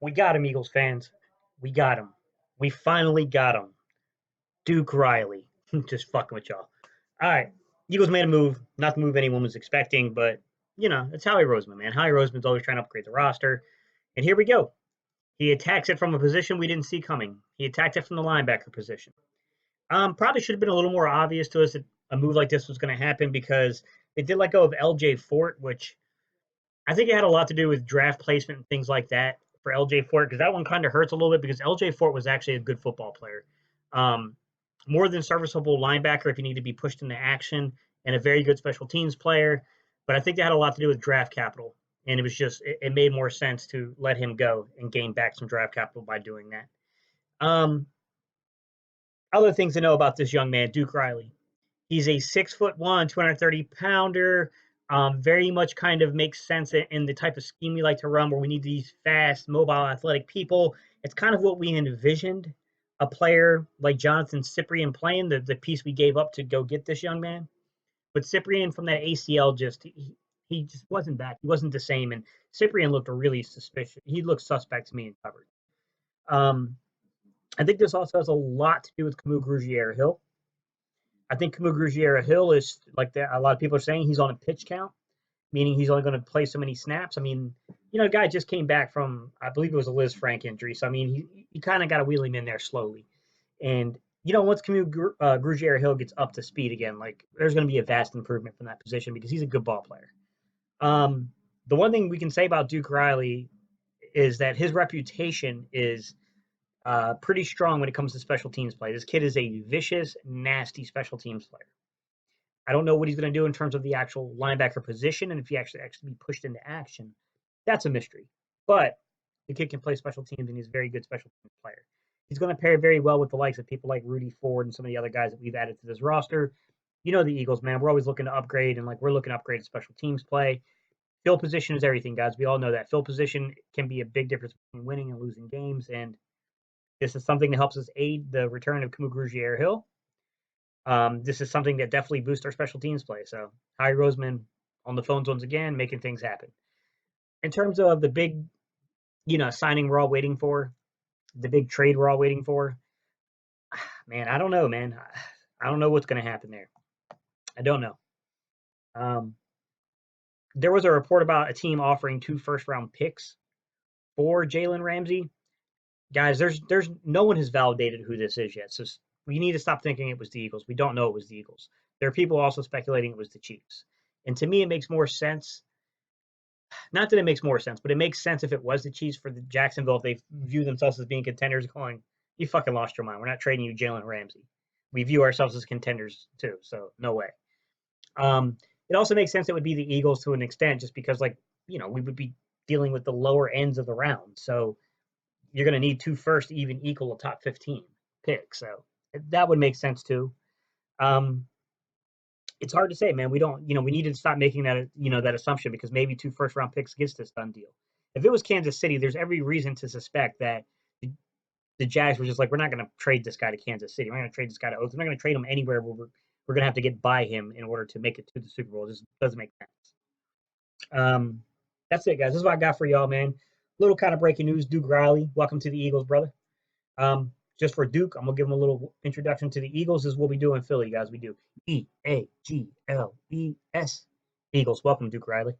We got him, Eagles fans. We got him. We finally got him. Duke Riley. Just fucking with y'all. All right. Eagles made a move. Not the move anyone was expecting, but, it's Howie Roseman, man. Howie Roseman's always trying to upgrade the roster. And here we go. He attacks it from a position we didn't see coming. He attacked it from the linebacker position. Probably should have been a little more obvious to us that a move like this was going to happen because they did let go of LJ Fort, which I think it had a lot to do with draft placement and things like that for LJ Fort, because that one kind of hurts a little bit because LJ Fort was actually a good football player. Um, More than serviceable linebacker if you need to be pushed into action, and a very good special teams player. But I think that had a lot to do with draft capital. And it was just, it made more sense to let him go and gain back some draft capital by doing that. Other things to know about this young man, Duke Riley. He's a 6'1", 230-pounder. Very much kind of makes sense in the type of scheme we like to run, where we need these fast, mobile, athletic people. It's kind of what we envisioned a player like Jonathan Cyprien playing, the piece we gave up to go get this young man. But Cyprien from that ACL he just wasn't back. He wasn't the same, and Cyprien looked really suspicious. He looked suspect to me in coverage. I think this also has a lot to do with Camus Grugier-Hill. I think Camus Grugier-Hill is, like a lot of people are saying, he's on a pitch count, meaning he's only going to play so many snaps. I mean, the guy just came back from, I believe it was a Liz Frank injury. So, I mean, he kind of got to wheel him in there slowly. And, once Camus Grugier-Hill gets up to speed again, like, there's going to be a vast improvement from that position because he's a good ball player. The one thing we can say about Duke Riley is that his reputation is pretty strong when it comes to special teams play. This kid is a vicious, nasty special teams player. I don't know what he's going to do in terms of the actual linebacker position, and if he actually be pushed into action. That's a mystery. But the kid can play special teams, and he's a very good special teams player. He's going to pair very well with the likes of people like Rudy Ford and some of the other guys that we've added to this roster. The Eagles, man. We're always looking to upgrade, and we're looking to upgrade at special teams play. Field position is everything, guys. We all know that. Field position can be a big difference between winning and losing games, and this is something that helps us aid the return of Camus Grugier-Hill. This is something that definitely boosts our special teams play. So, Howie Roseman on the phones once again, making things happen. In terms of the big, signing we're all waiting for, the big trade we're all waiting for, man, I don't know, man. I don't know what's going to happen there. I don't know. There was a report about a team offering 2 first-round picks for Jalen Ramsey. Guys, there's no one has validated who this is yet. So we need to stop thinking it was the Eagles. We don't know it was the Eagles. There are people also speculating it was the Chiefs. And to me, it makes more sense. Not that it makes more sense, but it makes sense if it was the Chiefs for the Jacksonville, if they view themselves as being contenders, going, you fucking lost your mind. We're not trading you Jalen Ramsey. We view ourselves as contenders too, so no way. It also makes sense it would be the Eagles to an extent, just because, we would be dealing with the lower ends of the round. So you're going to need 2 first to even equal a top 15 pick. So that would make sense too. It's hard to say, man. We don't, we need to stop making that, that assumption, because maybe 2 first-round picks gets this done deal. If it was Kansas City, there's every reason to suspect that the Jags were just like, we're not going to trade this guy to Kansas City. We're not going to trade this guy to Oakland. We're not going to trade him anywhere where we're going to have to get by him in order to make it to the Super Bowl. It just doesn't make sense. That's it, guys. This is what I got for y'all, man. Little kind of breaking news. Duke Riley, welcome to the Eagles, brother. Just for Duke, I'm going to give him a little introduction to the Eagles. This is what we do in Philly, guys. We do E-A-G-L-E-S. Eagles. Welcome, Duke Riley.